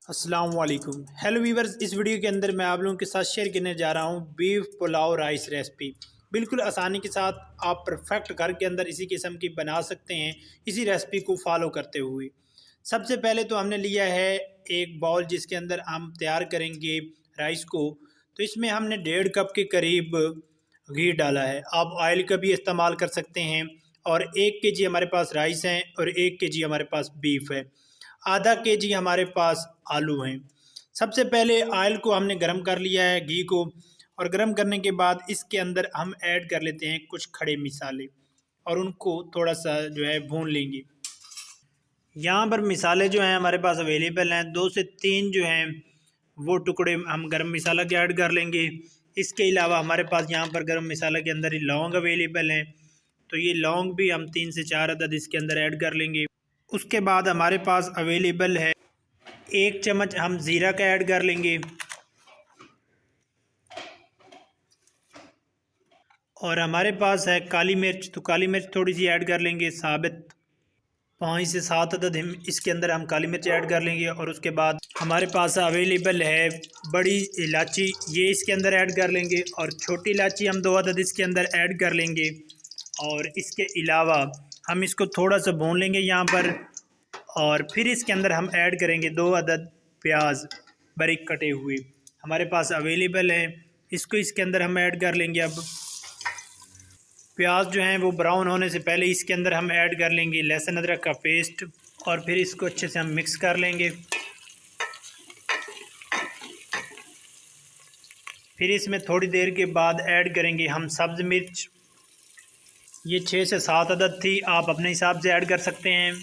अस्सलाम वालेकुम। Hello viewers, इस वीडियो के अंदर मैं आप लोगों के साथ शेयर करने जा रहा हूँ बीफ पुलाव राइस रेसिपी। बिल्कुल आसानी के साथ आप परफेक्ट घर के अंदर इसी किस्म की बना सकते हैं, इसी रेसिपी को फॉलो करते हुए। सबसे पहले तो हमने लिया है एक बाउल जिसके अंदर हम तैयार करेंगे राइस को। तो इसमें हमने 1.5 कप के करीब घी डाला है। आप ऑयल का भी इस्तेमाल कर सकते हैं। और 1 केजी हमारे पास राइस हैं और 1 केजी हमारे पास बीफ है। आधा केजी हमारे पास आलू हैं। सबसे पहले ऑयल को हमने गरम कर लिया है, घी को, और गरम करने के बाद इसके अंदर हम ऐड कर लेते हैं कुछ खड़े मसाले और उनको थोड़ा सा जो है भून लेंगे। यहाँ पर मसाले जो हैं हमारे पास अवेलेबल हैं, 2 से 3 जो हैं वो टुकड़े हम गरम मसाला के ऐड कर लेंगे। इसके अलावा हमारे पास यहाँ पर गरम मसाला के अंदर ही लौंग अवेलेबल हैं, तो ये लौंग भी हम 3 से 4 अदद इसके अंदर ऐड कर लेंगे। उसके बाद हमारे पास अवेलेबल है 1 चम्मच हम ज़ीरा का ऐड कर लेंगे। और हमारे पास है काली मिर्च, तो काली मिर्च थोड़ी सी ऐड कर लेंगे साबित। 5 से 7 अदद हम इसके अंदर हम काली मिर्च ऐड कर लेंगे। और उसके बाद हमारे पास अवेलेबल है बड़ी इलायची, ये इसके अंदर ऐड कर लेंगे। और छोटी इलायची हम 2 अदद इसके अंदर ऐड कर लेंगे। और इसके अलावा हम इसको थोड़ा सा भून लेंगे यहाँ पर। और फिर इसके अंदर हम ऐड करेंगे 2 अदद प्याज बारीक कटे हुए, हमारे पास अवेलेबल है। इसको इसके अंदर हम ऐड कर लेंगे। अब प्याज जो हैं वो ब्राउन होने से पहले इसके अंदर हम ऐड कर लेंगे लहसुन अदरक का पेस्ट। और फिर इसको अच्छे से हम मिक्स कर लेंगे। फिर इसमें थोड़ी देर के बाद ऐड करेंगे हम सब्ज़ मिर्च, ये 6 से 7 अदद थी, आप अपने हिसाब से ऐड कर सकते हैं।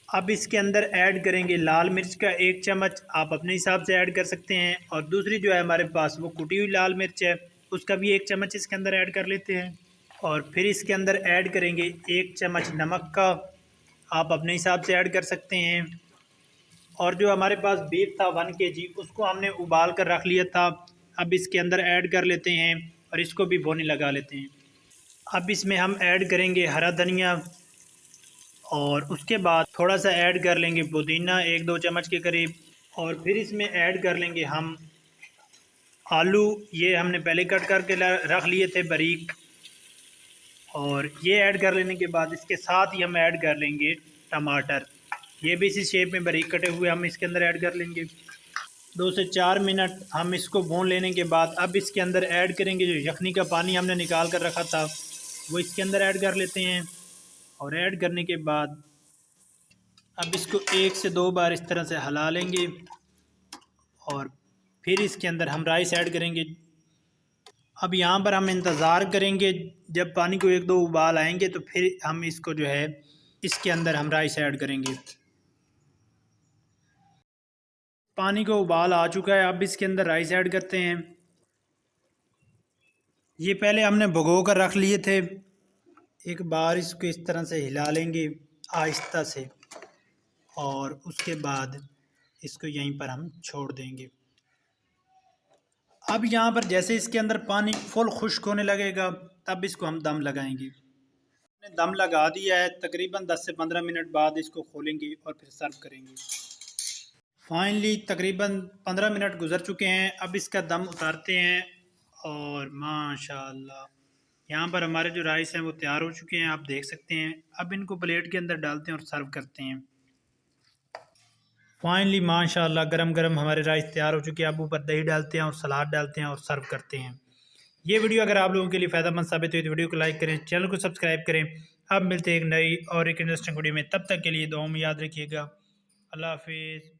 अब इसके अंदर ऐड करेंगे लाल मिर्च का 1 चम्मच, आप अपने हिसाब से ऐड कर सकते हैं। और दूसरी जो है हमारे पास वो कुटी हुई लाल मिर्च है, उसका भी 1 चम्मच इसके अंदर ऐड कर लेते हैं। और फिर इसके अंदर ऐड करेंगे 1 चम्मच नमक का, आप अपने हिसाब से ऐड कर सकते हैं। और जो हमारे पास बीफ था 1 केजी, उसको हमने उबाल कर रख लिया था, अब इसके अंदर ऐड कर लेते हैं और इसको भी भुने लगा लेते हैं। अब इसमें हम ऐड करेंगे हरा धनिया। और उसके बाद थोड़ा सा ऐड कर लेंगे पुदीना 1-2 चम्मच के करीब। और फिर इसमें ऐड कर लेंगे हम आलू, ये हमने पहले कट करके रख लिए थे बारीक। और ये ऐड कर लेने के बाद इसके साथ ही हम ऐड कर लेंगे टमाटर, ये भी इसी शेप में बारीक कटे हुए हम इसके अंदर ऐड कर लेंगे। 2 से 4 मिनट हम इसको भून लेने के बाद अब इसके अंदर ऐड करेंगे जो यखनी का पानी हमने निकाल कर रखा था, वो इसके अंदर ऐड कर लेते हैं। और ऐड करने के बाद अब इसको 1 से 2 बार इस तरह से हिला लेंगे। और फिर इसके अंदर हम राइस ऐड करेंगे। अब यहाँ पर हम इंतज़ार करेंगे, जब पानी को 1-2 उबाल आएंगे तो फिर हम इसको जो है इसके अंदर हम राइस ऐड करेंगे। पानी को उबाल आ चुका है, अब इसके अंदर राइस ऐड करते हैं। ये पहले हमने भिगो कर रख लिए थे, एक बार इसको इस तरह से हिला लेंगे आहिस्ता से। और उसके बाद इसको यहीं पर हम छोड़ देंगे। अब यहाँ पर जैसे इसके अंदर पानी फुल खुश्क होने लगेगा, तब इसको हम दम लगाएंगे। हमने दम लगा दिया है, तकरीबन 10 से 15 मिनट बाद इसको खोलेंगे और फिर सर्व करेंगे। फाइनली तकरीबन 15 मिनट गुजर चुके हैं, अब इसका दम उतारते हैं। और माशाल्लाह यहाँ पर हमारे जो राइस हैं वो तैयार हो चुके हैं, आप देख सकते हैं। अब इनको प्लेट के अंदर डालते हैं और सर्व करते हैं। फाइनली माशाल्लाह गरम गरम हमारे राइस तैयार हो चुके हैं। अब ऊपर दही डालते हैं और सलाद डालते हैं और सर्व करते हैं। ये वीडियो अगर आप लोगों के लिए फ़ायदेमंद साबित हुई तो वीडियो को लाइक करें, चैनल को सब्सक्राइब करें। अब मिलते हैं एक नई और एक इंटरेस्टिंग वीडियो में, तब तक के लिए दुआओं में याद रखिएगा। अल्लाह हाफिज़।